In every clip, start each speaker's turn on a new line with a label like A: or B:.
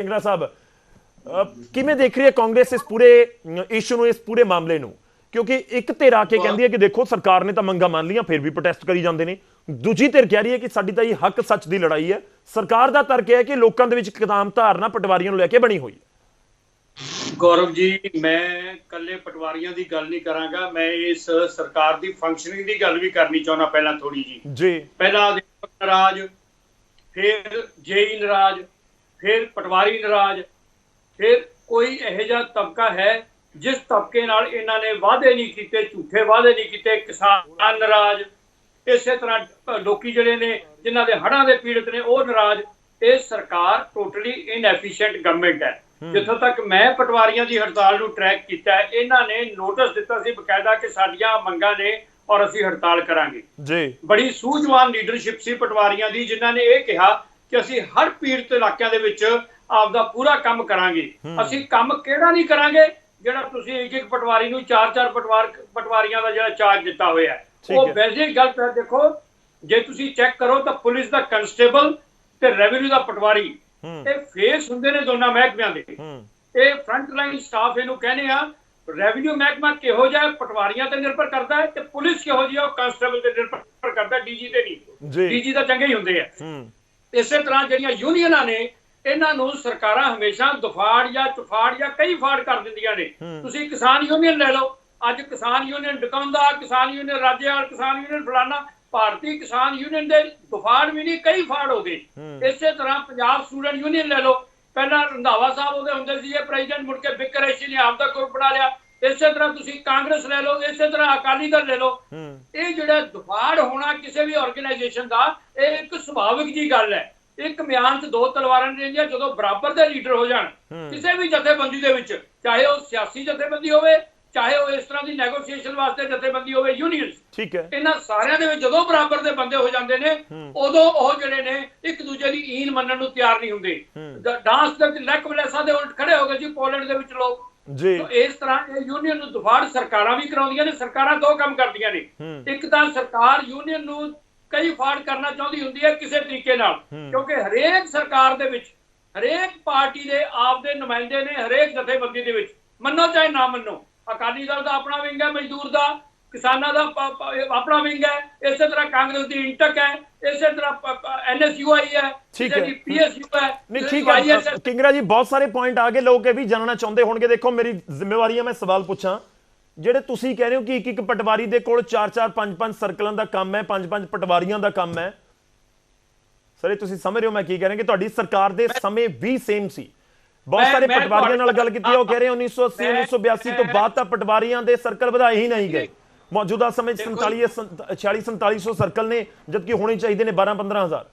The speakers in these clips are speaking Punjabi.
A: ਸਿੰਗਲਾ ਸਾਹਿਬ ਕਿਵੇਂ ਦੇਖ ਰਹੀ ਹੈ ਕਾਂਗਰਸ ਇਸ ਪੂਰੇ ਇਸ਼ੂ ਨੂੰ, ਇਸ ਪੂਰੇ ਮਾਮਲੇ ਨੂੰ? ਕਿਉਂਕਿ ਇੱਕ ਧਿਰ ਆ ਕੇ ਕਹਿੰਦੀ ਹੈ ਕਿ ਦੇਖੋ ਸਰਕਾਰ ਨੇ ਤਾਂ ਮੰਗਾਂ ਮੰਨ ਲੀਆਂ, ਫਿਰ ਵੀ ਪ੍ਰੋਟੈਸਟ ਕਰੀ ਜਾਂਦੇ ਨੇ। ਦੂਜੀ ਧਿਰ ਕਹਿ ਰਹੀ ਹੈ ਕਿ ਸਾਡੀ ਤਾਂ ਇਹ ਹੱਕ ਸੱਚ ਦੀ ਲੜਾਈ ਹੈ। ਸਰਕਾਰ ਦਾ ਤਰਕ ਹੈ ਕਿ ਲੋਕਾਂ ਦੇ ਵਿੱਚ ਇਕਦਾਮ ਧਾਰਨਾ ਪਟਵਾਰੀਆਂ ਨੂੰ ਲੈ ਕੇ ਬਣੀ ਹੋਈ ਹੈ।
B: गौरव जी, मैं कल्ले पटवारियां दी गल नहीं करांगा, मैं इस सरकार दी फंक्शनिंग दी गल भी करनी चाहना। पहला थोड़ी जी पहला नाराज, फिर जेई नाराज, फिर पटवारी नाराज, फिर कोई इहो जिहा तबका है जिस तबके नाल इन्हां ने वादे नहीं कीते, झूठे वादे नहीं कीते। किसान नाराज, इसे तरह लोकी जिहड़े ने जिन्हां दे हड़ां दे पीड़ित ने वो नाराज। ये सरकार टोटली इनएफिशिएंट गवर्नमेंट है। जिथों तक मैं पटवारियों की हड़ताल को ट्रैक किया, इन्हों ने नोटिस दिता सी बकायदा कि साडियां मंगां ने और असीं हड़ताल करांगे जी। बड़ी सूझवान लीडरशिप सी पटवारियों की, जिन्हों ने यह कहा कि असीं हर पीड़ित इलाकों के विच आपदा पूरा काम करांगे। असीं काम किहड़ा नहीं करांगे जिहड़ा तुसीं एक पटवारी नूं चार पटवारियों का जिहड़ा चार्ज दिता होया है, वो वैसे ही गलत है। देखो, जे तुसीं चैक करो तो पुलिस का कंस्टेबल ते रेवन्यू का पटवारी फेस हुंदे ने दोनों महकमियां दे। ये फ्रंट लाइन स्टाफ इहनूं कहने आ। रेवन्यू महकमा किहो जिहा पटवारियां ते निर्भर करता है ते पुलिस किहो जिहा कांस्टेबल ते निर्भर करता है, डीजी ते नहीं। डीजी तां चंगे ही हुंदे आ। इसे तरह जिहड़ियां यूनियनां ने इन्हां नूं सरकारां हमेशा दफाड़ या चुफाड़ या कई फाड़ कर दिंदियां ने। तुसीं किसान यूनियन लै लो, अज किसान यूनियन डकाउंदा, किसान यूनियन राज्यपाल, किसान यूनियन फलाना। भारतीय किसान यूनियन के दफाड़ भी नहीं, कई फाड़ हो गए। इसे तरह पंजाब स्टूडेंट यूनियन ले लो, पहला रंधावा साहब होंदे हुंदे सी प्रेजिडेंट, मुड़ के बिक रैशी ने आपदा ग्रुप बना लिया। इसे तरह तुसीं कांग्रेस ले लो, इसे तरह अकाली दल ले लो। ये जिहड़ा दफाड़ होना किसी भी ऑर्गेनाइजेशन का एक सुभाविक जी गल है। एक म्यान च दो तलवारां नहीं रहिंदियां। जदों बराबर दे लीडर हो जाण किसी भी जथेबंदी दे विच, चाहे वो सियासी जथेबंदी होवे, चाहे वो इस तरह की नैगोशिएशन वास्ते जथेबंदी होवे, यूनियन, ठीक है, इन्हां सारियां दे विच जदों बराबर दे बंदे हो जांदे ने, उदों ओह जिहड़े ने एक दूजे दी ईन मनण नूं तैयार नहीं हुंदे। डांस दे लैक वलैसा दे उल्ट खड़े हो गए जी पोलैंड दे विच लोग जी। तो इस तरह ये यूनियन नूं दफाड़ सरकारां भी कराउंदियां ने। सरकारां दो काम करदियां ने, एक तां सरकार यूनियन नूं कई फाड़ करना चाहुंदी हुंदी है किसी तरीके नाल, क्योंकि हरेक सरकार दे विच हरेक पार्टी दे आप दे नुमाइंदे ने, हरेक जथेबंदी दे विच, मन्नो चाहे ना मन्नो। अकाली दल का अपना विंग है, मजदूर का, किसानों का अपना विंग है, इस तरह कांग्रेस की इंटक है, इस तरह एनएसयूआई है, ठीक है, पीएसयू है। नहीं ठीक है
A: किंगरा जी, बहुत सारे पॉइंट आगे लोग ये भी जानना चाहते होंगे। देखो, मेरी जिम्मेवारी है मैं सवाल पूछा, ਜਿਹੜੇ ਤੁਸੀਂ ਕਹਿ ਰਹੇ ਹੋ ਕਿ ਇੱਕ ਪਟਵਾਰੀ ਦੇ ਕੋਲ 4-4 5-5 ਸਰਕਲਾਂ ਦਾ ਕੰਮ ਹੈ, 5-5 ਪਟਵਾਰੀਆਂ ਦਾ ਕੰਮ ਹੈ। ਸਰ, ਤੁਸੀਂ ਸਮਝ ਰਹੇ ਹੋ ਮੈਂ ਕੀ ਕਹਿ ਰਿਹਾ ਕਿ ਤੁਹਾਡੀ ਸਰਕਾਰ ਦੇ ਸਮੇਂ ਵੀ ਸੇਮ ਸੀ। बहुत सारे पटवारियों नाल गल कीती, वो कह रहे 1980 1982 तो बाद तक पटवारियों के सर्कल वधाए ही नहीं गए। मौजूदा समय 46-4700 सर्कल ने, जबकि होने चाहिए ने 12-15 हज़ार।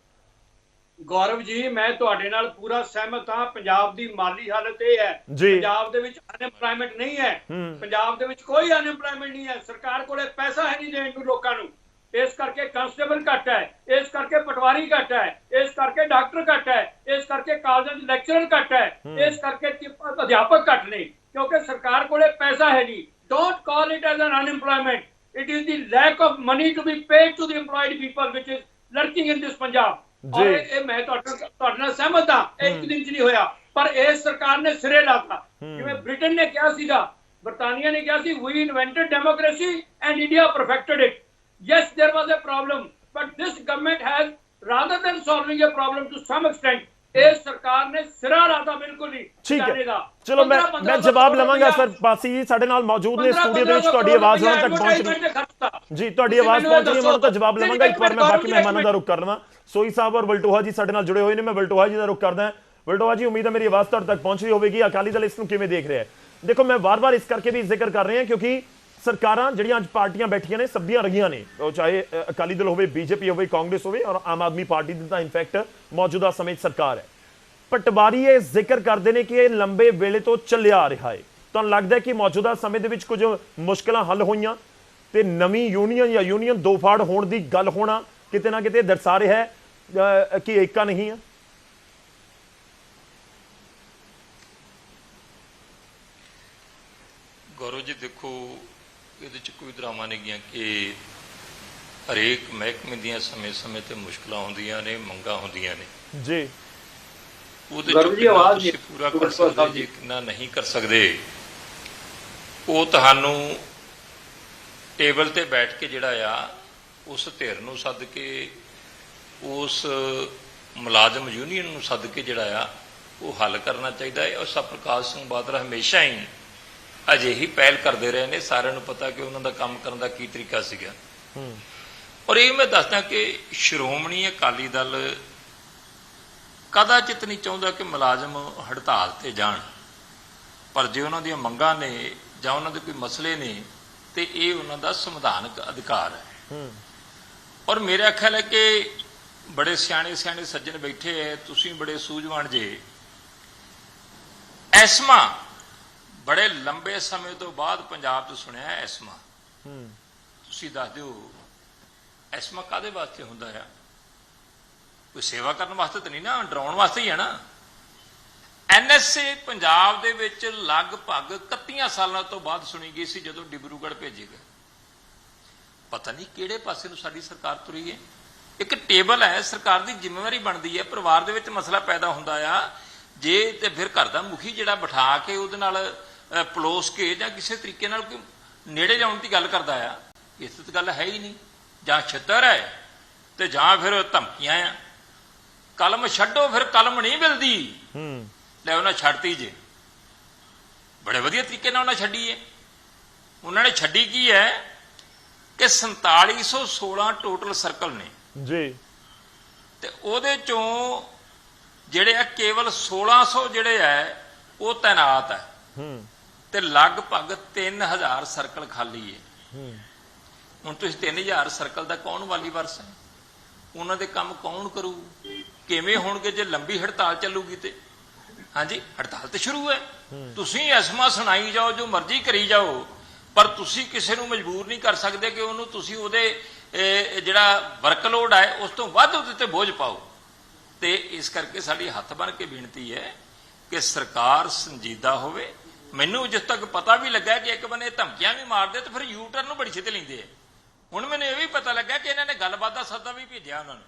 B: गौरव जी, मैं तुहाडे नाल पूरा सहमत हाँ। पंजाब दी माली हालत यह है, पंजाब दे विच अनएम्पलॉयमेंट नहीं है, पंजाब दे विच कोई अनएम्पलॉयमेंट नहीं है। सरकार कोले पैसा है नहीं देण नूं लोकां नूं, इस करके कांस्टेबल घट है, इस करके पटवारी घट है, इस करके डॉक्टर घट है, इस करके कॉलेज लैक्चरर घट है, इस करके अध्यापक घट ने, क्योंकि सरकार कोले पैसा है नहीं। Don't call it as an unemployment, it is the lack of money to be paid to the employed people which is lurking in this Punjab. और ये मैं तुहाडे नाल सहमत हां, एक दिन च नहीं होया, पर इस सरकार ने सिरे लाता। जिवें ब्रिटेन ने कहा सीगा, बरतानिया ने कहा सी, we invented democracy and India perfected it. Yes, there was a problem, but this government has, rather than solving a problem to some extent, इस सरकार ने सिरा लाता बिल्कुल ही। ठीक है,
A: चलो मैं जवाब लवांगा। सर पासी जी साडे नाल मौजूद ने स्टूडियो दे विच, तुहाडी आवाज़ हुण तक पहुंच रही जी, तुहाडी आवाज़ पहुंच रही है, मैं तो जवाब लवांगा। एक बार मैं बाकी मेहमानों का रुख कर लवां। सोई साहब और वलटोहा जी साडे नाल जुड़े हुए ने, मैं वलटोहा जी का रुख करदा। वलटोहा जी, उम्मीद है मेरी आवाज़ तुहाडे तक पहुंच रही होगी। अकाली दल इसनूं किवें देख रहा है? देखो, मैं बार बार इस करके भी जिक्र कर रहे हैं क्योंकि सरकारां ਜਿਹੜੀਆਂ ਅੱਜ ਪਾਰਟੀਆਂ ਬੈਠੀਆਂ ਨੇ ਸਭੀਆਂ ਰਹੀਆਂ ਨੇ, ਉਹ ਚਾਹੇ ਅਕਾਲੀ ਦਲ ਹੋਵੇ, ਬੀਜੇਪੀ ਹੋਵੇ, ਕਾਂਗਰਸ ਹੋਵੇ ਔਰ ਆਮ ਆਦਮੀ ਪਾਰਟੀ ਦੀ ਤਾਂ ਇਨਫੈਕਟ ਮੌਜੂਦਾ ਸਮੇਂ ਸਰਕਾਰ ਹੈ। ਪਟਵਾਰੀ ਇਹ ਜ਼ਿਕਰ ਕਰਦੇ ਨੇ ਕਿ ਇਹ ਲੰਬੇ ਵੇਲੇ ਤੋਂ ਚੱਲਿਆ ਆ ਰਿਹਾ ਹੈ। ਤੁਹਾਨੂੰ ਲੱਗਦਾ ਹੈ ਕਿ ਮੌਜੂਦਾ ਸਮੇਂ ਦੇ ਵਿੱਚ ਕੁਝ ਮੁਸ਼ਕਲਾਂ ਹੱਲ ਹੋਈਆਂ ਤੇ ਨਵੀਂ ਯੂਨੀਅਨ ਜਾਂ ਯੂਨੀਅਨ ਦੋ ਫਾੜ ਹੋਣ ਦੀ ਗੱਲ ਹੋਣਾ ਕਿਤੇ ਨਾ ਕਿਤੇ ਦਰਸਾ ਰਿਹਾ ਹੈ ਕਿ ਏਕਾ ਨਹੀਂ ਹੈ?
C: गौरव जी, देखो, ਇਹਦੇ 'ਚ ਕੋਈ ਡਰਾਮਾ ਨਹੀਂ ਗਿਆ ਕਿ ਹਰੇਕ ਮਹਿਕਮੇ ਦੀਆਂ ਸਮੇਂ-ਸਮੇਂ ਤੇ ਮੁਸ਼ਕਲਾਂ ਹੁੰਦੀਆਂ ਨੇ, ਮੰਗਾਂ ਹੁੰਦੀਆਂ ਨੇ ਜੀ। ਉਹਦੇ ਚੋਂ ਕਿੰਨਾ ਤੁਸੀਂ ਪੂਰਾ ਕਰ ਸਕਦੇ ਜੇ ਕਿੰਨਾ ਨਹੀਂ ਕਰ ਸਕਦੇ, ਉਹ ਤੁਹਾਨੂੰ ਟੇਬਲ ਤੇ ਬੈਠ ਕੇ ਜਿਹੜਾ ਆ ਉਸ ਧਿਰ ਨੂੰ ਸੱਦ ਕੇ, ਉਸ ਮੁਲਾਜ਼ਮ ਯੂਨੀਅਨ ਨੂੰ ਸੱਦ ਕੇ ਜਿਹੜਾ ਆ ਉਹ ਹੱਲ ਕਰਨਾ ਚਾਹੀਦਾ ਹੈ। ਔਰ ਪ੍ਰਕਾਸ਼ ਸਿੰਘ ਬਾਦਲ ਹਮੇਸ਼ਾ ਹੀ ਅਜਿਹੀ ਪਹਿਲ ਕਰਦੇ ਰਹੇ ਨੇ। ਸਾਰਿਆਂ ਨੂੰ ਪਤਾ ਕਿ ਉਹਨਾਂ ਦਾ ਕੰਮ ਕਰਨ ਦਾ ਕੀ ਤਰੀਕਾ ਸੀਗਾ। ਔਰ ਇਹ ਮੈਂ ਦੱਸਦਾ ਕਿ ਸ਼੍ਰੋਮਣੀ ਅਕਾਲੀ ਦਲ ਕਦਾਚਿਤ ਨਹੀਂ ਚਾਹੁੰਦਾ ਕਿ ਮੁਲਾਜ਼ਮ ਹੜਤਾਲ ਤੇ ਜਾਣ, ਪਰ ਜੇ ਉਹਨਾਂ ਦੀਆਂ ਮੰਗਾਂ ਨੇ ਜਾਂ ਉਹਨਾਂ ਦੇ ਕੋਈ ਮਸਲੇ ਨੇ ਤੇ ਇਹ ਉਹਨਾਂ ਦਾ ਸੰਵਿਧਾਨਕ ਅਧਿਕਾਰ ਹੈ। ਔਰ ਮੇਰਾ ਖਿਆਲ ਹੈ ਕਿ ਬੜੇ ਸਿਆਣੇ ਸਿਆਣੇ ਸੱਜਣ ਬੈਠੇ ਹੈ, ਤੁਸੀਂ ਬੜੇ ਸੂਝਵਾਨ ਜੇ। ਐਸਮਾ ਬੜੇ ਲੰਬੇ ਸਮੇਂ ਤੋਂ ਬਾਅਦ ਪੰਜਾਬ 'ਚ ਸੁਣਿਆ ਐਸਮਾ। ਤੁਸੀਂ ਦੱਸ ਦਿਓ ਐਸਮਾ ਕਾਹਦੇ ਵਾਸਤੇ ਹੁੰਦਾ ਆ? ਕੋਈ ਸੇਵਾ ਕਰਨ ਵਾਸਤੇ ਤਾਂ ਨਹੀਂ ਨਾ, ਡਰਾਉਣ ਵਾਸਤੇ ਹੀ ਹੈ ਨਾ। NSA ਪੰਜਾਬ ਦੇ ਵਿੱਚ ਲਗਭਗ 31 ਸਾਲਾਂ ਤੋਂ ਬਾਅਦ ਸੁਣੀ ਗਈ ਸੀ ਜਦੋਂ ਡਿਬਰੂਗੜ੍ਹ ਭੇਜੇ ਗਏ। ਪਤਾ ਨਹੀਂ ਕਿਹੜੇ ਪਾਸੇ ਨੂੰ ਸਾਡੀ ਸਰਕਾਰ ਤੁਰੀ ਹੈ। ਇੱਕ ਟੇਬਲ ਹੈ, ਸਰਕਾਰ ਦੀ ਜ਼ਿੰਮੇਵਾਰੀ ਬਣਦੀ ਹੈ। ਪਰਿਵਾਰ ਦੇ ਵਿੱਚ ਮਸਲਾ ਪੈਦਾ ਹੁੰਦਾ ਆ ਜੇ, ਤੇ ਫਿਰ ਘਰ ਦਾ ਮੁਖੀ ਜਿਹੜਾ ਬਿਠਾ ਕੇ ਉਹਦੇ ਨਾਲ ਪਲੋਸ ਕੇ ਜਾਂ ਕਿਸੇ ਤਰੀਕੇ ਨਾਲ ਕੋਈ ਨੇੜੇ ਜਾਣ ਦੀ ਗੱਲ ਕਰਦਾ ਆ। ਇਸ ਤੇ ਗੱਲ ਹੈ ਹੀ ਨਹੀਂ। ਜਾਂ ਛਿੱਤਰ ਹੈ ਤੇ ਜਾਂ ਫਿਰ ਧਮਕੀਆਂ ਆ। ਕਲਮ ਛੱਡੋ, ਫਿਰ ਕਲਮ ਨਹੀਂ ਮਿਲਦੀ। ਲੈ ਉਹਨਾਂ ਛੱਡਤੀ ਜੇ, ਬੜੇ ਵਧੀਆ ਤਰੀਕੇ ਨਾਲ ਉਹਨਾਂ ਛੱਡੀ ਹੈ। ਉਹਨਾਂ ਨੇ ਛੱਡੀ ਕੀ ਹੈ ਕਿ 4716 ਟੋਟਲ ਸਰਕਲ ਨੇ
A: ਜੀ,
C: ਤੇ ਉਹਦੇ ਚੋਂ ਜਿਹੜੇ ਆ ਕੇਵਲ 1600 ਜਿਹੜੇ ਆ ਉਹ ਤੈਨਾਤ ਹੈ ਤੇ ਲਗਭਗ 3000 ਸਰਕਲ ਖਾਲੀ ਹੈ। ਹੁਣ ਤੁਸੀਂ 3000 ਸਰਕਲ ਦਾ ਕੌਣ ਵਾਲੀ ਵਰਸ ਹੈ? ਉਹਨਾਂ ਦੇ ਕੰਮ ਕੌਣ ਕਰੂ? ਕਿਵੇਂ ਹੋਣਗੇ ਜੇ ਲੰਬੀ ਹੜਤਾਲ ਚੱਲੂਗੀ ਤੇ? ਹਾਂਜੀ, ਹੜਤਾਲ ਤੇ ਸ਼ੁਰੂ ਹੈ। ਤੁਸੀਂ ਐਸਮਾ ਸੁਣਾਈ ਜਾਓ, ਜੋ ਮਰਜ਼ੀ ਕਰੀ ਜਾਓ, ਪਰ ਤੁਸੀਂ ਕਿਸੇ ਨੂੰ ਮਜਬੂਰ ਨਹੀਂ ਕਰ ਸਕਦੇ ਕਿ ਉਹਨੂੰ ਤੁਸੀਂ ਉਹਦੇ ਜਿਹੜਾ ਵਰਕਲੋਡ ਹੈ ਉਸ ਤੋਂ ਵੱਧ ਉਹਦੇ ਤੇ ਬੋਝ ਪਾਓ। ਤੇ ਇਸ ਕਰਕੇ ਸਾਡੀ ਹੱਥ ਬੰਨ੍ਹ ਕੇ ਬੇਨਤੀ ਹੈ ਕਿ ਸਰਕਾਰ ਸੰਜੀਦਾ ਹੋਵੇ। ਮੈਨੂੰ ਜਿਸ ਤੱਕ ਪਤਾ ਵੀ ਲੱਗਾ ਕਿ ਇੱਕ ਬੰਨੇ ਧਮਕੀਆਂ ਵੀ ਮਾਰਦੇ ਤੇ ਫਿਰ ਯੂ ਟਰਨ ਨੂੰ ਬੜੀ ਛੇਤੀ ਲੈਂਦੇ ਆ। ਹੁਣ ਮੈਨੂੰ ਇਹ ਵੀ ਪਤਾ ਲੱਗਾ ਕਿ ਇਹਨਾਂ ਨੇ ਗੱਲਬਾਤ ਦਾ ਸੱਦਾ ਵੀ ਭੇਜਿਆ ਉਹਨਾਂ ਨੂੰ।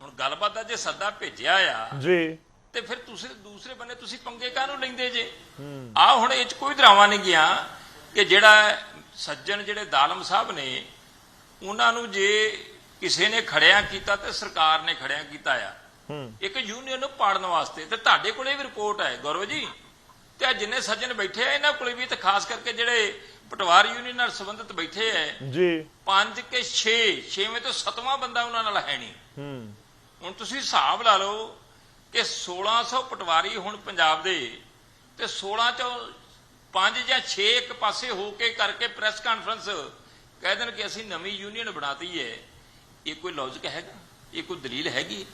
C: ਹੁਣ ਗੱਲਬਾਤ ਦਾ ਜੇ ਸੱਦਾ ਭੇਜਿਆ ਆ ਜੀ, ਤੇ ਫਿਰ ਦੂਸਰੇ ਬੰਨੇ ਤੁਸੀਂ ਪੰਗੇ ਕਾਹਨੂੰ ਲੈਂਦੇ ਜੇ? ਆ ਹੁਣ ਇਹ 'ਚ ਕੋਈ ਡਰਾਵਾ ਨਹੀਂ ਗਿਆ ਕਿ ਜਿਹੜਾ ਸੱਜਣ ਜਿਹੜੇ ਦਾਲਮ ਸਾਹਿਬ ਨੇ, ਉਹਨਾਂ ਨੂੰ ਜੇ ਕਿਸੇ ਨੇ ਖੜਿਆ ਕੀਤਾ ਤੇ ਸਰਕਾਰ ਨੇ ਖੜਿਆ ਕੀਤਾ ਆ ਇੱਕ ਯੂਨੀਅਨ ਨੂੰ ਪਾੜਨ ਵਾਸਤੇ। ਤੇ ਤੁਹਾਡੇ ਕੋਲੇ ਵੀ ਰਿਪੋਰਟ ਹੈ ਗੌਰਵ ਜੀ, ਤੇ ਜਿੰਨੇ ਸੱਜਣ ਬੈਠੇ ਆ ਇਹਨਾਂ ਕੋਲੇ ਵੀ, ਤੇ ਖਾਸ ਕਰਕੇ ਜਿਹੜੇ ਪਟਵਾਰ ਯੂਨੀਅਨ ਨਾਲ ਸੰਬੰਧਿਤ ਬੈਠੇ ਹੈ ਜੀ, 5 ਕੇ 6ਵੇਂ ਤੋਂ 7ਵਾਂ ਬੰਦਾ ਉਹਨਾਂ ਨਾਲ ਹੈ ਨਹੀਂ। ਹੁਣ ਤੁਸੀਂ ਹਿਸਾਬ ਲਾ ਲਓ ਕਿ 1600 ਪਟਵਾਰੀ ਹੁਣ ਪੰਜਾਬ ਦੇ, ਤੇ 16 ਚੋਂ 5 ਜਾਂ 6 ਇੱਕ ਪਾਸੇ ਹੋ ਕੇ ਕਰਕੇ ਪ੍ਰੈਸ ਕਾਨਫਰੰਸ ਕਹਿ ਦੇਣ ਕਿ ਅਸੀਂ ਨਵੀਂ ਯੂਨੀਅਨ ਬਣਾਤੀ ਹੈ। ਇਹ ਕੋਈ ਲੌਜਿਕ ਹੈਗਾ? ਇਹ ਕੋਈ ਦਲੀਲ ਹੈਗੀ?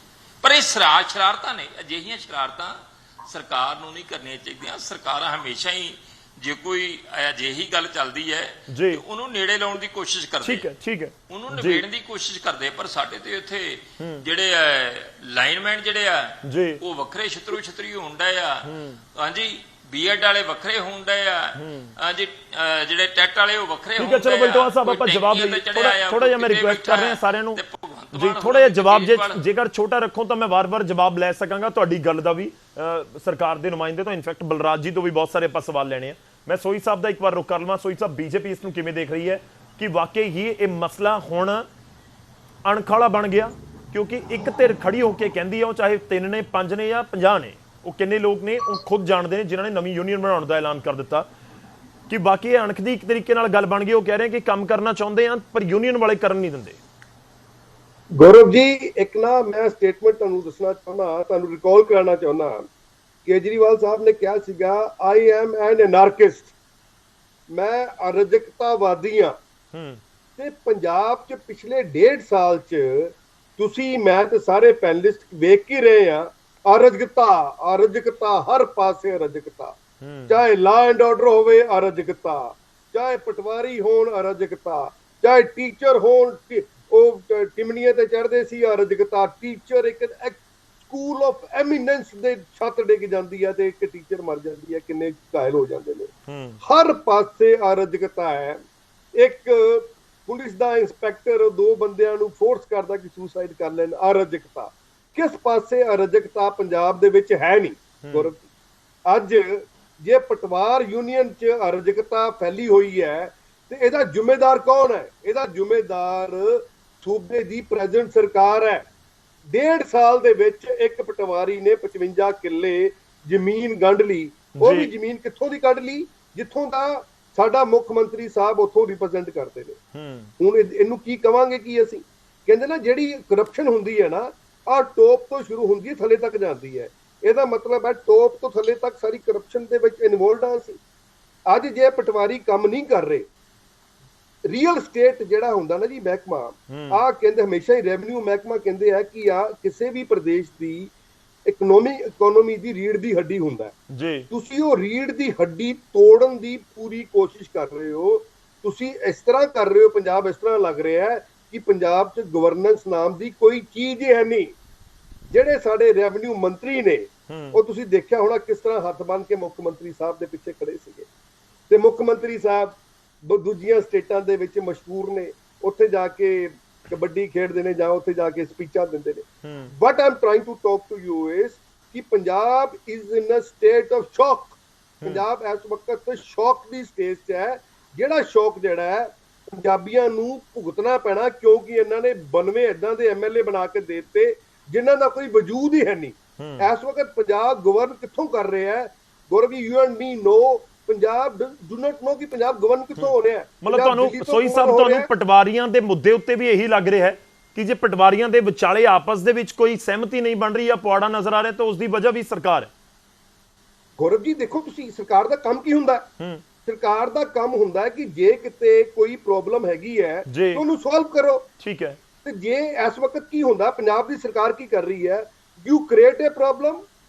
C: ਪਰ ਇਹ ਸ਼ਰਾਰਤਾਂ ਨੇ। ਅਜਿਹੀਆਂ ਸ਼ਰਾਰਤਾਂ ਸਰਕਾਰ ਨੂੰ ਨਹੀਂ ਕਰਨੀਆਂ ਚਾਹੀਦੀਆਂ। ਸਰਕਾਰਾਂ ਹਮੇਸ਼ਾ ਹੀ ਜੇ ਕੋਈ ਅਜਿਹੀ ਗੱਲ ਚੱਲਦੀ ਹੈ ਤੇ ਉਹਨੂੰ ਨੇੜੇ ਲਾਉਣ ਦੀ ਕੋਸ਼ਿਸ਼ ਕਰਦੇ, ਠੀਕ ਹੈ, ਉਹਨੂੰ ਨਿਬੇੜਨ ਦੀ ਕੋਸ਼ਿਸ਼ ਕਰਦੇ। ਪਰ ਸਾਡੇ ਤੇ ਇੱਥੇ ਜਿਹੜੇ ਲਾਈਨਮੈਨ ਜਿਹੜੇ ਆ ਉਹ ਵੱਖਰੇ ਛਤਰੀ ਹੁੰਦੇ ਆ। ਹਾਂਜੀ, ਬੀਐਡ ਵਾਲੇ ਵੱਖਰੇ ਹੁੰਦੇ ਆ। ਹਾਂਜੀ, ਜਿਹੜੇ ਟੈਟ ਵਾਲੇ ਉਹ ਵੱਖਰੇ ਹੁੰਦੇ ਆ।
A: ਚਲੋ ਬਲਟੋਆ ਸਾਹਿਬ ਆਪਾਂ ਜਵਾਬ ਲਈ ਥੋੜਾ ਜਿਹਾ ਮੈਂ ਰਿਕੁਐਸਟ ਕਰ ਰਿਹਾ ਸਾਰਿਆਂ ਨੂੰ ਜੀ, ਥੋੜਾ ਜਿਹਾ ਜਵਾਬ ਜੇਕਰ ਛੋਟਾ ਰੱਖੋ ਤਾਂ ਮੈਂ ਵਾਰ-ਵਾਰ ਜਵਾਬ ਲੈ ਸਕਾਂਗਾ ਤੁਹਾਡੀ ਗੱਲ ਦਾ ਵੀ, ਸਰਕਾਰ ਦੇ ਨੁਮਾਇੰਦੇ ਤੋਂ। ਇਨਫੈਕਟ ਬਲਰਾਜ ਜੀ ਤੋਂ ਵੀ ਬਹੁਤ ਸਾਰੇ ਆਪਾਂ ਸਵਾਲ ਲੈਣੇ ਆ। ਮੈਂ ਸੋਈ ਸਾਹਿਬ ਦਾ ਇੱਕ ਵਾਰ ਰੁਕ ਕਰ ਲਵਾਂ। ਸੋਈ ਸਾਹਿਬ, ਬੀਜੇਪੀ ਇਸ ਨੂੰ ਕਿਵੇਂ ਦੇਖ ਰਹੀ ਹੈ ਕਿ ਵਾਕਈ ਹੀ ਇਹ ਮਸਲਾ ਹੁਣ ਅਣਖਾਲਾ ਬਣ ਗਿਆ? ਕਿਉਂਕਿ ਇੱਕ ਧਿਰ ਖੜੀ ਹੋ ਕੇ ਕਹਿੰਦੀ ਆ, ਉਹ ਚਾਹੇ 3 ਨੇ 5 ਨੇ ਜਾਂ 50 ਨੇ, ਉਹ ਕਿੰਨੇ ਲੋਕ ਨੇ ਉਹ ਖੁਦ ਜਾਣਦੇ ਨੇ ਜਿਨ੍ਹਾਂ ਨੇ ਨਵੀਂ ਯੂਨੀਅਨ ਬਣਾਉਣ ਦਾ ਐਲਾਨ ਕਰ ਦਿੱਤਾ, ਕਿ ਬਾਕੀ ਇਹ ਅਣਖ ਦੀ ਇੱਕ ਤਰੀਕੇ ਨਾਲ ਗੱਲ ਬਣ ਗਈ। ਉਹ ਕਹਿ ਰਹੇ ਕਿ ਕੰਮ ਕਰਨਾ ਚਾਹੁੰਦੇ ਆ ਪਰ ਯੂਨੀਅਨ ਵਾਲੇ ਕਰਨ ਨਹੀਂ ਦਿੰਦੇ।
D: ਗੌਰਵ ਜੀ, ਇੱਕ ਨਾ ਮੈਂ ਸਟੇਟਮੈਂਟ ਤੁਹਾਨੂੰ ਦੱਸਣਾ ਚਾਹੁੰਦਾ, ਤੁਹਾਨੂੰ ਰਿਕਾਲ ਕਰਾਉਣਾ ਚਾਹੁੰਦਾ। ਕੇਜਰੀਵਾਲ ਸਾਹਿਬ ਨੇ ਕਿਹਾ ਸੀਗਾ, ਆਈ ਐਮ ਐਨ ਐਨਾਰਕਿਸਟ, ਮੈਂ ਅਰਾਜਕਤਾਵਾਦੀ ਹਾਂ। ਤੇ ਪੰਜਾਬ 'ਚ ਪਿਛਲੇ 1.5 ਸਾਲ 'ਚ ਤੁਸੀਂ, ਮੈਂ ਤੇ ਸਾਰੇ ਪੈਨਲਿਸਟ ਵੇਖ ਹੀ ਰਹੇ ਆ, ਅਰਾਜਕਤਾ ਹਰ ਪਾਸੇ ਅਰਾਜਕਤਾ। ਚਾਹੇ ਲਾ ਐਂਡ ਆਰਡਰ ਹੋਵੇ ਅਰਾਜਕਤਾ, ਚਾਹੇ ਪਟਵਾਰੀ ਹੋਣ ਅਰਾਜਕਤਾ, ਚਾਹੇ ਟੀਚਰ ਹੋਣ, ਉਹ ਟਿਮਣੀਆਂ ਤੇ ਚੜ੍ਹਦੇ ਸੀ ਅਰਾਜਕਤਾ। ਟੀਚਰ ਇੱਕ ਸਕੂਲ ਆਫ ਐਮੀਨੈਂਸ ਦੇ ਛੱਤ ਡਿੱਗ ਜਾਂਦੀ ਹੈ ਤੇ ਇੱਕ ਟੀਚਰ ਮਰ ਜਾਂਦੀ ਹੈ, ਕਿੰਨੇ ਘਾਇਲ ਹੋ ਜਾਂਦੇ ਨੇ। ਹਰ ਪਾਸੇ ਅਰਾਜਕਤਾ ਹੈ। ਇੱਕ ਪੁਲਿਸ ਦਾ ਇੰਸਪੈਕਟਰ 2 ਬੰਦਿਆਂ ਨੂੰ ਫੋਰਸ ਕਰਦਾ ਕਿ ਸੁਸਾਈਡ ਕਰ ਲੈਣ, ਅਰਾਜਕਤਾ। ਕਿਸ ਪਾਸੇ ਅਰਾਜਕਤਾ ਪੰਜਾਬ ਦੇ ਵਿੱਚ ਹੈ ਨਹੀਂ ਗੁਰਬ। ਅੱਜ ਜੇ ਪਟਵਾਰ ਯੂਨੀਅਨ 'ਚ ਅਰਾਜਕਤਾ ਫੈਲੀ ਹੋਈ ਹੈ ਤੇ ਇਹਦਾ ਜ਼ਿੰਮੇਦਾਰ ਕੌਣ ਹੈ? ਇਹਦਾ ਜ਼ਿੰਮੇਦਾਰ ਸੂਬੇ ਦੀ ਪ੍ਰੈਜ਼ੈਂਟ ਸਰਕਾਰ ਹੈ। 1.5 ਸਾਲ ਦੇ ਵਿੱਚ ਇੱਕ ਪਟਵਾਰੀ ਨੇ 55 ਕਿੱਲੇ ਜ਼ਮੀਨ ਗੰਢ ਲਈ। ਉਹ ਵੀ ਜ਼ਮੀਨ ਕਿੱਥੋਂ ਦੀ ਕੱਢ ਲਈ? ਜਿੱਥੋਂ ਦਾ ਸਾਡਾ ਮੁੱਖ ਮੰਤਰੀ ਸਾਹਿਬ ਉੱਥੋਂ ਰਿਪਰੈਜ਼ੈਂਟ ਕਰਦੇ ਨੇ। ਹੁਣ ਇਹਨੂੰ ਕੀ ਕਵਾਂਗੇ? ਕੀ ਅਸੀਂ ਕਹਿੰਦੇ ਨਾ ਜਿਹੜੀ ਕਰਪਸ਼ਨ ਹੁੰਦੀ ਹੈ ਨਾ, ਆਹ ਟੋਪ ਤੋਂ ਸ਼ੁਰੂ ਹੁੰਦੀ ਹੈ, ਥੱਲੇ ਤੱਕ ਜਾਂਦੀ ਹੈ। ਇਹਦਾ ਮਤਲਬ ਹੈ ਟੋਪ ਤੋਂ ਥੱਲੇ ਤੱਕ ਸਾਰੀ ਕਰਪਸ਼ਨ ਦੇ ਵਿੱਚ ਇਨਵੋਲਵਡ ਆ ਸੀ। ਅੱਜ ਜੇ ਪਟਵਾਰੀ ਕੰਮ ਨਹੀਂ ਕਰ ਰਹੇ, ਰੀਅਲ ਸਟੇਟ ਜਿਹੜਾ ਹੁੰਦਾ ਨਾ ਜੀ ਮਹਿਕਮਾ, ਆਹ ਕਹਿੰਦੇ ਹਮੇਸ਼ਾ ਹੀ ਰੈਵਨਿਊ ਮਹਿਕਮਾ ਕਹਿੰਦੇ ਆ ਕਿ ਆ ਕਿਸੇ ਵੀ ਪ੍ਰਦੇਸ਼ ਦੀ ਇਕਨੋਮੀ ਦੀ ਰੀੜ ਦੀ ਹੱਡੀ ਹੁੰਦਾ ਜੀ। ਤੁਸੀਂ ਉਹ ਰੀੜ ਦੀ ਹੱਡੀ ਤੋੜਨ ਦੀ ਪੂਰੀ ਕੋਸ਼ਿਸ਼ ਕਰ ਰਹੇ ਹੋ। ਤੁਸੀਂ ਇਸ ਤਰ੍ਹਾਂ ਕਰ ਰਹੇ ਹੋ, ਪੰਜਾਬ ਇਸ ਤਰ੍ਹਾਂ ਲੱਗ ਰਿਹਾ ਹੈ ਕਿ ਪੰਜਾਬ 'ਚ ਗਵਰਨੈਂਸ ਨਾਮ ਦੀ ਕੋਈ ਚੀਜ਼ ਹੀ ਹੈ ਨਹੀਂ। ਜਿਹੜੇ ਸਾਡੇ ਰੈਵਨਿਊ ਮੰਤਰੀ ਨੇ, ਉਹ ਤੁਸੀਂ ਦੇਖਿਆ ਹੋਣਾ ਕਿਸ ਤਰ੍ਹਾਂ ਹੱਥ ਬੰਨ੍ਹ ਕੇ ਮੁੱਖ ਮੰਤਰੀ ਸਾਹਿਬ ਦੇ ਪਿੱਛੇ ਖੜੇ ਸੀਗੇ। ਤੇ ਮੁੱਖ ਮੰਤਰੀ ਸਾਹਿਬ ਦੂਜੀਆਂ ਸਟੇਟਾਂ ਦੇ ਵਿੱਚ ਮਸ਼ਹੂਰ ਨੇ, ਉੱਥੇ ਜਾ ਕੇ ਕਬੱਡੀ ਖੇਡਦੇ ਨੇ ਜਾਂ ਉੱਥੇ ਜਾ ਕੇ ਸਪੀਚਾਂ ਦਿੰਦੇ ਨੇ। But I am trying to talk to you is ਕਿ Punjab is in a state of shock. Punjab ਇਸ ਵਕਤ ਸ਼ੌਕ ਦੀ ਸਟੇਜ 'ਚ ਹੈ। ਜਿਹੜਾ ਸ਼ੌਕ ਜਿਹੜਾ ਹੈ ਪੰਜਾਬੀਆਂ ਨੂੰ ਭੁਗਤਣਾ ਪੈਣਾ, ਕਿਉਂਕਿ ਇਹਨਾਂ ਨੇ 92 ਏਦਾਂ ਦੇ MLA ਬਣਾ ਕੇ ਦੇ ਦਿੱਤੇ ਜਿਨ੍ਹਾਂ ਦਾ ਕੋਈ ਵਜੂਦ ਹੀ ਹੈ ਨਹੀਂ। ਇਸ ਵਕਤ ਪੰਜਾਬ ਗਵਰਨ ਕਿੱਥੋਂ ਕਰ ਰਿਹਾ ਹੈ? Gaurav, you and me know Punjab do not know ਕਿ ਪੰਜਾਬ ਗਵਰਨ ਕਿੱਥੋਂ ਹੋ ਰਿਹਾ ਹੈ।
A: ਮਤਲਬ ਤੁਹਾਨੂੰ ਸੋਈ ਸਾਹਿਬ, ਤੁਹਾਨੂੰ ਪਟਵਾਰੀਆਂ ਦੇ ਮੁੱਦੇ ਉੱਤੇ ਵੀ ਇਹੀ ਲੱਗ ਰਿਹਾ ਹੈ ਕਿ ਜੇ ਪਟਵਾਰੀਆਂ ਦੇ ਵਿਚਾਲੇ ਆਪਸ ਦੇ ਵਿੱਚ ਕੋਈ ਸਹਿਮਤੀ ਨਹੀਂ ਬਣ ਰਹੀ ਜਾਂ ਪੁਆੜਾ ਨਜ਼ਰ ਆ ਰਿਹਾ ਤਾਂ ਉਸ ਦੀ ਵਜ੍ਹਾ ਵੀ ਸਰਕਾਰ ਹੈ।
D: ਗੌਰਵ ਜੀ ਦੇਖੋ, ਤੁਸੀਂ ਸਰਕਾਰ ਦਾ ਕੰਮ ਕੀ ਹੁੰਦਾ ਹੈ? ਸਰਕਾਰ ਦਾ ਕੰਮ ਹੁੰਦਾ ਹੈ ਕਿ ਜੇ ਕਿਤੇ ਕੋਈ ਪ੍ਰੋਬਲਮ ਹੈਗੀ ਹੈ ਤਾਂ ਉਹਨੂੰ ਸੋਲਵ ਕਰੋ। ਠੀਕ ਹੈ। ਤੇ ਜੇ ਇਸ ਵਕਤ ਕੀ ਹੁੰਦਾ, ਪੰਜਾਬ ਦੀ ਸਰਕਾਰ ਕੀ ਕਰ ਰਹੀ ਹੈ? You create a problem,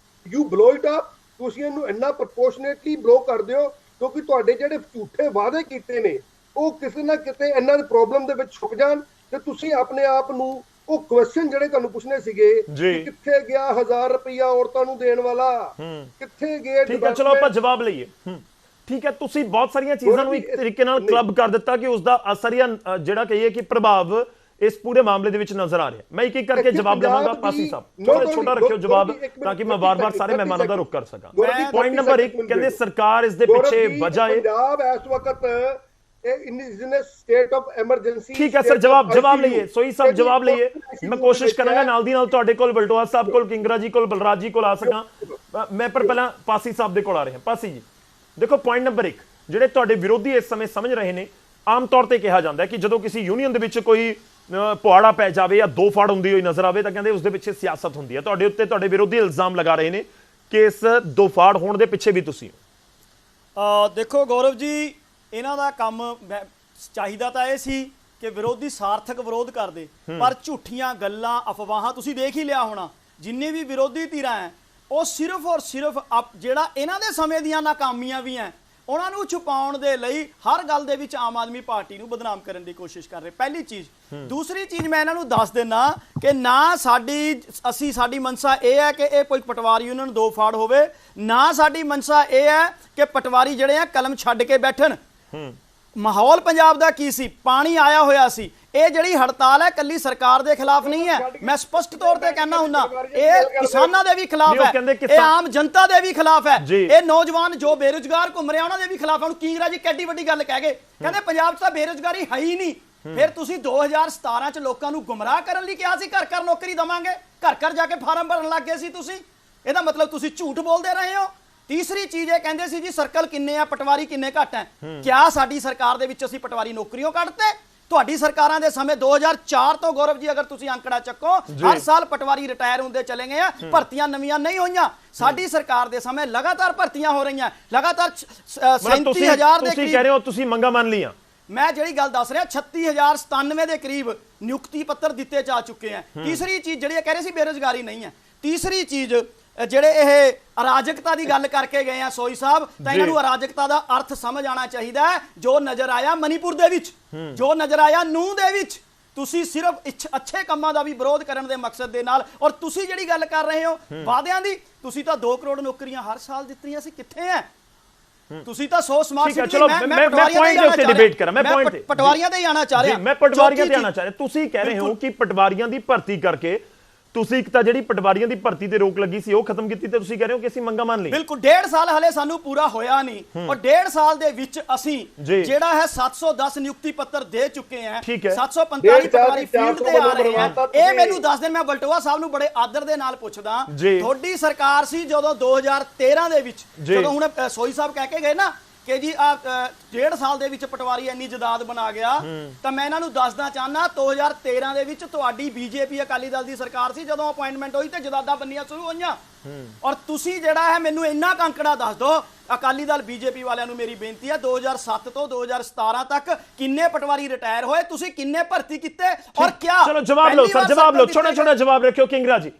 D: you blow it up. ਤੁਸੀਂ ਇਹਨੂੰ ਇੰਨਾ ਪ੍ਰਪੋਰਸ਼ਨੇਟਲੀ ਬਲੋ ਕਰ ਦਿਓ ਕਿਉਂਕਿ ਤੁਹਾਡੇ ਜਿਹੜੇ ਝੂਠੇ ਵਾਅਦੇ ਕੀਤੇ ਨੇ ਉਹ ਕਿਸੇ ਨਾ ਕਿਤੇ ਇਹਨਾਂ ਦੀ ਪ੍ਰੋਬਲਮ ਦੇ ਵਿੱਚ ਛੁਪ ਜਾਣ ਤੇ ਤੁਸੀਂ ਆਪਣੇ ਆਪ ਨੂੰ ਉਹ ਕੁਐਸਚਨ ਜਿਹੜੇ ਤੁਹਾਨੂੰ ਪੁੱਛਣੇ ਸੀਗੇ ਕਿ ਕਿੱਥੇ ਗਿਆ 1000 ਰੁਪਇਆ ਔਰਤਾਂ ਨੂੰ ਦੇਣ ਵਾਲਾ, ਕਿੱਥੇ ਗਏ?
A: ਠੀਕ ਹੈ, ਚਲੋ ਆਪਾਂ ਜਵਾਬ ਲਈਏ। ਠੀਕ ਹੈ, ਤੁਸੀਂ ਬਹੁਤ ਸਾਰੀਆਂ ਚੀਜ਼ਾਂ ਨੂੰ ਇੱਕ ਤਰੀਕੇ ਨਾਲ ਕਲੱਬ ਕਰ ਦਿੱਤਾ ਕਿ ਉਸ ਦਾ ਅਸਰ ਜਾਂ ਜਿਹੜਾ ਕਹੀਏ ਕਿ ਪ੍ਰਭਾਵ ਇਸ ਪੂਰੇ ਮਾਮਲੇ ਦੇ ਵਿੱਚ ਨਜ਼ਰ ਆ ਰਿਹਾ। ਮੈਂ ਇੱਕ ਇੱਕ ਕਰਕੇ ਜਵਾਬ ਦੇਵਾਂਗਾ। ਪਾਸੀ ਸਾਹਿਬ ਥੋੜਾ ਛੋਟਾ ਰੱਖਿਓ ਜਵਾਬ ਤਾਂ ਕਿ ਮੈਂ ਵਾਰ-ਵਾਰ ਸਾਰੇ ਮਹਿਮਾਨਾਂ ਦਾ ਰੁਖ ਕਰ ਸਕਾਂ। ਪੁਆਇੰਟ ਨੰਬਰ 1 ਕਹਿੰਦੇ ਸਰਕਾਰ ਇਸ ਦੇ ਪਿੱਛੇ ਵਜ੍ਹਾ ਹੈ।
D: ਪੰਜਾਬ ਇਸ ਵਕਤ ਇਨ ਸਟੇਟ ਆਫ ਐਮਰਜੈਂਸੀ।
A: ਠੀਕ ਹੈ ਸਰ, ਜਵਾਬ ਲਈਏ। ਸੋਈ ਸਾਹਿਬ ਜਵਾਬ ਲਈਏ। ਮੈਂ ਕੋਸ਼ਿਸ਼ ਕਰਾਂਗਾ ਨਾਲ ਦੀ ਨਾਲ ਤੁਹਾਡੇ ਕੋਲ ਬਲਟੋਆ ਸਾਹਿਬ ਕੋਲ, ਕਿੰਗਰਾ ਜੀ ਕੋਲ, ਬਲਰਾਜ ਜੀ ਕੋਲ ਆ ਸਕਾਂ। ਮੈਂ ਪਰ ਪਹਿਲਾਂ ਪਾਸੀ ਸਾਹਿਬ ਦੇ ਕੋਲ ਆ ਰਿਹਾ। ਪਾਸੀ ਜੀ ਦੇਖੋ, ਪੁਆਇੰਟ ਨੰਬਰ 1 ਜਿਹੜੇ ਤੁਹਾਡੇ ਵਿਰੋਧੀ ਇਸ ਸਮੇਂ ਸਮਝ ਰਹੇ ਨੇ, ਆਮ ਤੌਰ ਤੇ ਕਿਹਾ ਜਾਂਦਾ ਹੈ ਕਿ ਜਦੋਂ ਕਿਸੇ ਯੂਨੀਅਨ ਦੇ ਵਿੱਚ ਕੋਈ ਪੁਆੜਾ ਪੈ ਜਾਵੇ ਜਾਂ ਦੋ ਫਾੜ ਹੁੰਦੀ ਹੋਈ ਨਜ਼ਰ ਆਵੇ ਤਾਂ ਕਹਿੰਦੇ ਉਸ ਦੇ ਪਿੱਛੇ ਸਿਆਸਤ ਹੁੰਦੀ ਹੈ। ਤੁਹਾਡੇ ਉੱਤੇ ਤੁਹਾਡੇ ਵਿਰੋਧੀ ਇਲਜ਼ਾਮ ਲਗਾ ਰਹੇ ਨੇ ਕਿ ਇਸ ਦੋ ਫਾੜ ਹੋਣ ਦੇ ਪਿੱਛੇ ਵੀ ਤੁਸੀਂ
E: ਦੇਖੋ ਗੌਰਵ ਜੀ, ਇਹਨਾਂ ਦਾ ਕੰਮ ਚਾਹੀਦਾ ਤਾਂ ਇਹ ਸੀ ਕਿ ਵਿਰੋਧੀ ਸਾਰਥਕ ਵਿਰੋਧ ਕਰਦੇ, ਪਰ ਝੂਠੀਆਂ ਗੱਲਾਂ, ਅਫਵਾਹਾਂ ਤੁਸੀਂ ਦੇਖ ਹੀ ਲਿਆ ਹੋਣਾ। ਜਿੰਨੇ ਵੀ ਵਿਰੋਧੀ ਧਿਰਾਂ ਹੈ ਉਹ ਸਿਰਫ ਔਰ ਸਿਰਫ ਜਿਹੜਾ ਇਹਨਾਂ ਦੇ ਸਮੇਂ ਦੀਆਂ ਨਾਕਾਮੀਆਂ ਵੀ ਹੈ ਉਹਨਾਂ ਨੂੰ ਛੁਪਾਉਣ ਦੇ ਲਈ ਹਰ ਗੱਲ ਦੇ ਵਿੱਚ ਆਮ ਆਦਮੀ ਪਾਰਟੀ ਨੂੰ ਬਦਨਾਮ ਕਰਨ ਦੀ ਕੋਸ਼ਿਸ਼ ਕਰ ਰਹੇ। ਪਹਿਲੀ ਚੀਜ਼। ਦੂਸਰੀ ਚੀਜ਼ ਮੈਂ ਇਹਨਾਂ ਨੂੰ ਦੱਸ ਦਿੰਨਾ ਕਿ ਨਾ ਸਾਡੀ ਮਨਸਾ ਇਹ ਹੈ ਕਿ ਇਹ ਕੋਈ ਪਟਵਾਰੀ ਯੂਨੀਅਨ ਦੋ ਫਾੜ ਹੋਵੇ, ਨਾ ਸਾਡੀ ਮਨਸਾ ਇਹ ਹੈ ਕਿ ਪਟਵਾਰੀ ਜਿਹੜੇ ਆ ਕਲਮ ਛੱਡ ਕੇ ਬੈਠਣ। ਮਾਹੌਲ ਪੰਜਾਬ ਦਾ ਕੀ ਸੀ? ਪਾਣੀ ਆਇਆ ਹੋਇਆ ਸੀ। ਇਹ ਜਿਹੜੀ ਹੜਤਾਲ ਹੈ ਕੱਲੀ ਸਰਕਾਰ ਦੇ ਖਿਲਾਫ ਨਹੀਂ ਹੈ, ਮੈਂ ਸਪਸ਼ਟ ਤੌਰ ਤੇ ਕਹਿਣਾ ਹੁੰਦਾ, ਇਹ ਕਿਸਾਨਾਂ ਦੇ ਵੀ ਖਿਲਾਫ ਹੈ, ਇਹ ਆਮ ਜਨਤਾ ਦੇ ਵੀ ਖਿਲਾਫ ਹੈ, ਇਹ ਨੌਜਵਾਨ ਜੋ ਬੇਰੁਜ਼ਗਾਰ ਘੁੰਮ ਰਹੇ ਉਹਨਾਂ ਦੇ ਵੀ ਖਿਲਾਫ ਹੈ। ਹੁਣ ਕਿੰਗਰਾ ਜੀ ਕਿੱਡੀ ਵੱਡੀ ਗੱਲ ਕਹਿ ਗਏ, ਕਹਿੰਦੇ ਪੰਜਾਬ 'ਚ ਤਾਂ ਬੇਰੁਜ਼ਗਾਰੀ ਹੈ ਹੀ ਨਹੀਂ। ਫਿਰ ਤੁਸੀਂ 2017 'ਚ ਲੋਕਾਂ ਨੂੰ ਗੁੰਮਰਾਹ ਕਰਨ ਲਈ ਕਿਹਾ ਸੀ ਘਰ ਘਰ ਨੌਕਰੀ ਦੇਵਾਂਗੇ, ਘਰ ਘਰ ਜਾ ਕੇ ਫਾਰਮ ਭਰਨ ਲੱਗ ਗਏ ਸੀ ਤੁਸੀਂ। ਇਹਦਾ ਮਤਲਬ ਤੁਸੀਂ ਝੂਠ ਬੋਲਦੇ ਰਹੇ ਹੋ। ਤੀਸਰੀ ਚੀਜ਼ ਇਹ ਕਹਿੰਦੇ ਸੀ ਜੀ ਸਰਕਲ ਕਿੰਨੇ ਆ, ਪਟਵਾਰੀ ਕਿੰਨੇ ਘੱਟ ਹੈ। ਕਿਆ ਸਾਡੀ ਸਰਕਾਰ ਦੇ ਵਿੱਚ ਅਸੀਂ ਪਟਵਾਰੀ ਨੌਕਰੀਆਂ ਕੱਢਤੇ? ਤੁਹਾਡੀ ਸਰਕਾਰਾਂ ਦੇ ਸਮੇਂ 2004 ਤੋਂ ਗੌਰਵ ਜੀ ਅਗਰ ਤੁਸੀਂ ਅੰਕੜਾ ਚੱਕੋ, ਹਰ ਸਾਲ ਪਟਵਾਰੀ ਰਿਟਾਇਰ ਹੁੰਦੇ ਚਲੇ ਗਏ ਆ, ਭਰਤੀਆਂ ਨਵੀਆਂ ਨਹੀਂ ਹੋਈਆਂ। ਸਾਡੀ ਸਰਕਾਰ ਦੇ ਸਮੇਂ ਲਗਾਤਾਰ ਭਰਤੀਆਂ ਹੋ ਰਹੀਆਂ, ਲਗਾਤਾਰ 37,000 ਦੇ
A: ਤੁਸੀਂ ਕਹਿ ਰਹੇ ਹੋ ਤੁਸੀਂ ਮੰਗਾਂ ਮੰਨ ਲੀਆਂ।
E: ਮੈਂ ਜਿਹੜੀ ਗੱਲ ਦੱਸ ਰਿਹਾ 36,097 ਦੇ ਕਰੀਬ ਨਿਯੁਕਤੀ ਪੱਤਰ ਦਿੱਤੇ ਜਾ ਚੁੱਕੇ ਆ। ਤੀਸਰੀ ਚੀਜ਼ ਜਿਹੜੀ ਕਹਿ ਰਹੇ ਸੀ ਬੇਰੁਜ਼ਗਾਰੀ ਨਹੀਂ ਹੈ। ਤੀਸਰੀ ਚੀਜ਼ ਜਿਹੜੇ ਇਹ ਅਰਾਜਕਤਾ ਦੀ ਗੱਲ ਕਰਕੇ ਗਏ ਆ ਸੋਈ ਸਾਹਿਬ, ਤਾਂ ਇਹਨਾਂ ਨੂੰ ਅਰਾਜਕਤਾ ਦਾ ਅਰਥ ਸਮਝ ਆਉਣਾ ਚਾਹੀਦਾ ਹੈ। ਜੋ ਨਜ਼ਰ ਆਇਆ ਮਨੀਪੁਰ ਦੇ ਵਿੱਚ, ਜੋ ਨਜ਼ਰ ਆਇਆ ਨੂੰਹ ਦੇ ਵਿੱਚ, ਤੁਸੀਂ ਸਿਰਫ ਅੱਛੇ ਕੰਮਾਂ ਦਾ ਵੀ ਵਿਰੋਧ ਕਰਨ ਦੇ ਮਕਸਦ ਦੇ ਨਾਲ, ਔਰ ਤੁਸੀਂ ਜਿਹੜੀ ਗੱਲ ਕਰ ਰਹੇ ਹੋ ਵਾਅਦਿਆਂ ਦੀ, ਤੁਸੀਂ ਤਾਂ 2 ਕਰੋੜ ਨੌਕਰੀਆਂ ਹਰ ਸਾਲ ਦਿੱਤੀਆਂ ਸੀ, ਕਿੱਥੇ ਹੈ? ਤੁਸੀਂ ਤਾਂ 100 ਸਮਾਰਟ ਸਿਟੀ।
A: ਮੈਂ ਪੁਆਇੰਟ ਦੇ ਉੱਤੇ ਡਿਬੇਟ ਕਰਾਂ, ਮੈਂ ਪੁਆਇੰਟ ਤੇ
E: ਪਟਵਾਰੀਆਂ ਤੇ ਆਣਾ ਚਾਹ ਰਿਹਾ।
A: ਮੈਂ ਪਟਵਾਰੀਆਂ ਤੇ ਆਣਾ ਚਾਹ ਰਿਹਾ। ਤੁਸੀਂ ਕਹਿ ਰਹੇ ਹੋ ਕਿ ਪਟਵਾਰੀਆਂ ਦੀ ਭਰਤੀ ਕਰਕੇ ਤੁਸੀਂ ਇੱਕ ਤਾਂ ਜਿਹੜੀ ਪਟਵਾਰੀਆਂ ਦੀ ਭਰਤੀ ਤੇ ਰੋਕ ਲੱਗੀ ਸੀ ਉਹ ਖਤਮ ਕੀਤੀ ਤੇ ਤੁਸੀਂ ਕਹਿ ਰਹੇ ਹੋ ਕਿ ਅਸੀਂ ਮੰਗਾਂ ਮੰਨ ਲਈ।
E: ਬਿਲਕੁਲ 1.5 ਸਾਲ ਹਲੇ ਸਾਨੂੰ ਪੂਰਾ ਹੋਇਆ ਨਹੀਂ ਔਰ 1.5 ਸਾਲ ਦੇ ਵਿੱਚ ਅਸੀਂ ਜਿਹੜਾ ਹੈ 710 ਨਿਯੁਕਤੀ ਪੱਤਰ ਦੇ ਚੁੱਕੇ ਹਾਂ। 745 ਪਟਵਾਰੀ ਫੀਲਡ ਤੇ ਆ ਰਹੇ ਆ। ਇਹ ਮੈਨੂੰ ਦੱਸ ਦੇਣ, ਮੈਂ ਵਲਟੋਹਾ ਸਾਹਿਬ ਨੂੰ ਬੜੇ ਆਦਰ ਦੇ ਨਾਲ ਪੁੱਛਦਾ, ਤੁਹਾਡੀ ਸਰਕਾਰ ਸੀ ਜਦੋਂ 2013 ਦੇ ਵਿੱਚ, ਜਦੋਂ ਹੁਣ ਸੋਈ ਸਾਹਿਬ ਕਹਿ ਕੇ ਗਏ ਨਾ ਕਿ ਜੀ ਆ 1.5 ਸਾਲ ਦੇ ਵਿੱਚ ਪਟਵਾਰੀ ਇੰਨੀ ਜਦਾਦ ਬਣਾ ਗਿਆ, ਤਾਂ ਮੈਂ ਇਹਨਾਂ ਨੂੰ ਦੱਸਣਾ ਚਾਹਨਾ 2013 ਦੇ ਵਿੱਚ ਤੁਹਾਡੀ ਬੀਜੇਪੀ ਅਕਾਲੀ ਦਲ ਦੀ ਸਰਕਾਰ ਸੀ ਜਦੋਂ ਅਪਾਇੰਟਮੈਂਟ ਹੋਈ ਤੇ ਜਦਾਦਾਂ ਬੰਨੀਆਂ ਸ਼ੁਰੂ ਹੋਈਆਂ। ਔਰ ਤੁਸੀਂ ਜਿਹੜਾ ਹੈ ਮੈਨੂੰ ਇੰਨਾ ਕੰਕੜਾ ਦੱਸ ਦਿਓ, ਅਕਾਲੀ ਦਲ ਬੀਜੇਪੀ ਵਾਲਿਆਂ ਨੂੰ ਮੇਰੀ ਬੇਨਤੀ ਹੈ 2007 ਤੋਂ 2017 ਤੱਕ ਕਿੰਨੇ ਪਟਵਾਰੀ ਰਿਟਾਇਰ ਹੋਏ, ਤੁਸੀਂ ਕਿੰਨੇ ਭਰਤੀ ਕੀਤੇ ਔਰ ਕਿਆ?
A: ਚਲੋ ਜਵਾਬ ਲਓ ਸਰ, ਜਵਾਬ ਲਓ, ਛੋਟਾ ਛੋਟਾ ਜਵਾਬ ਰੱਖਿਓ ਕਿੰਗਰਾ ਜੀ।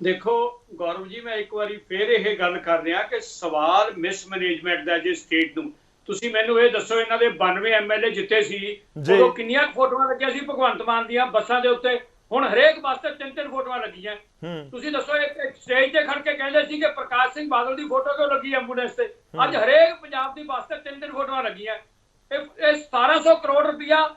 B: ਦੇਖੋ ਗੌਰਵ ਜੀ, ਮੈਂ ਇੱਕ ਵਾਰੀ ਫੇਰ ਇਹ ਗੱਲ ਕਰ ਰਿਹਾ ਕਿ ਸਵਾਲ ਮਿਸਮੈਨੇਜਮੈਂਟ ਦਾ ਜੇ ਸਟੇਟ ਨੂੰ, ਤੁਸੀਂ ਮੈਨੂੰ ਇਹ ਦੱਸੋ ਇਹਨਾਂ ਦੇ 92 ਐਮਐਲਏ ਜਿੱਤੇ ਸੀ ਉਦੋਂ ਕਿੰਨੀਆਂ ਫੋਟੋਆਂ ਲੱਗੀਆਂ ਸੀ ਭਗਵੰਤ ਮਾਨ ਦੀਆਂ ਬੱਸਾਂ ਦੇ ਉੱਤੇ? ਹੁਣ ਹਰੇਕ ਬੱਸ ਤੇ 3-3 ਫੋਟੋਆਂ ਲੱਗੀਆਂ। ਤੁਸੀਂ ਦੱਸੋ ਇੱਕ ਸਟੇਜ ਤੇ ਖੜ ਕੇ ਕਹਿੰਦੇ ਸੀ ਕਿ ਪ੍ਰਕਾਸ਼ ਸਿੰਘ ਬਾਦਲ ਦੀ ਫੋਟੋ ਕਿਉਂ ਲੱਗੀ ਐਂਬੂਲੈਂਸ ਤੇ? ਅੱਜ ਹਰੇਕ ਪੰਜਾਬ ਦੀ ਬੱਸ ਤੇ 3-3 ਫੋਟੋਆਂ ਲੱਗੀਆਂ। ਇਹ 1700 ਕਰੋੜ ਰੁਪਇਆ